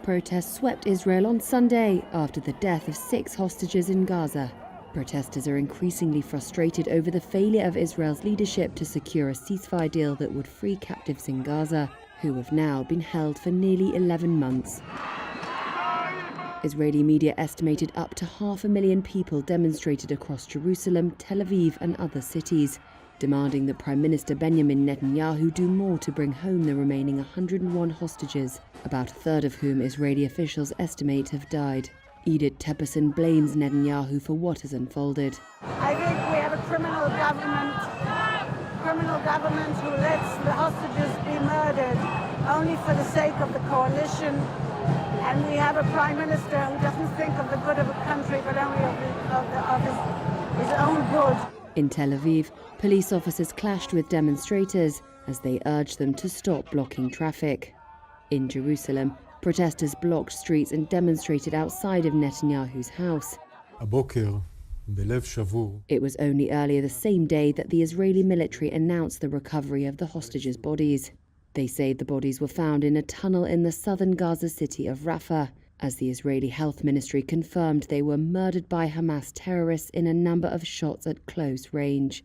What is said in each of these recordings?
protests swept Israel on Sunday after the death of 6 hostages in Gaza. Protesters are increasingly frustrated over the failure of Israel's leadership to secure a ceasefire deal that would free captives in Gaza, who have now been held for nearly 11 months. Israeli media estimated up to 500,000 people demonstrated across Jerusalem, Tel Aviv and other cities, demanding that Prime Minister Benjamin Netanyahu do more to bring home the remaining 101 hostages, about a third of whom Israeli officials estimate have died. Edith Tepperson blames Netanyahu for what has unfolded. I think we have a criminal government who lets the hostages be murdered only for the sake of the coalition. And we have a Prime Minister who doesn't think of the good of a country, but only of his own good. In Tel Aviv, police officers clashed with demonstrators as they urged them to stop blocking traffic. In Jerusalem, protesters blocked streets and demonstrated outside of Netanyahu's house. It was only earlier the same day that the Israeli military announced the recovery of the hostages' bodies. They say the bodies were found in a tunnel in the southern Gaza city of Rafah, as the Israeli Health Ministry confirmed they were murdered by Hamas terrorists in a number of shots at close range.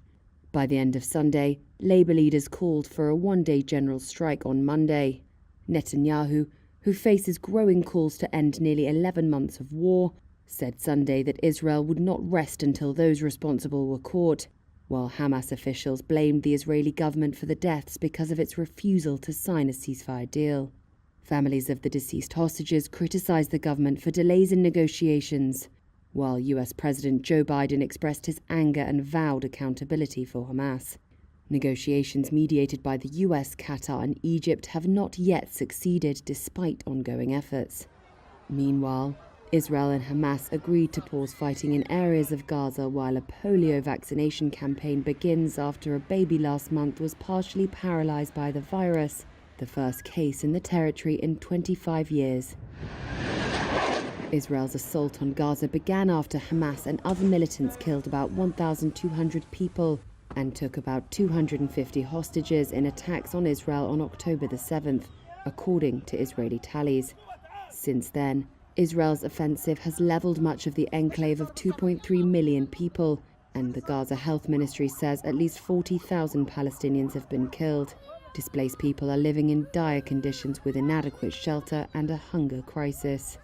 By the end of Sunday, Labour leaders called for a one-day general strike on Monday. Netanyahu, who faces growing calls to end nearly 11 months of war, said Sunday that Israel would not rest until those responsible were caught, while Hamas officials blamed the Israeli government for the deaths because of its refusal to sign a ceasefire deal. Families of the deceased hostages criticized the government for delays in negotiations, while US President Joe Biden expressed his anger and vowed accountability for Hamas. Negotiations mediated by the US, Qatar and Egypt have not yet succeeded despite ongoing efforts. Meanwhile, Israel and Hamas agreed to pause fighting in areas of Gaza while a polio vaccination campaign begins after a baby last month was partially paralyzed by the virus, the first case in the territory in 25 years. Israel's assault on Gaza began after Hamas and other militants killed about 1,200 people and took about 250 hostages in attacks on Israel on October the 7th, according to Israeli tallies. Since then, Israel's offensive has leveled much of the enclave of 2.3 million people, and the Gaza Health Ministry says at least 40,000 Palestinians have been killed. Displaced people are living in dire conditions with inadequate shelter and a hunger crisis.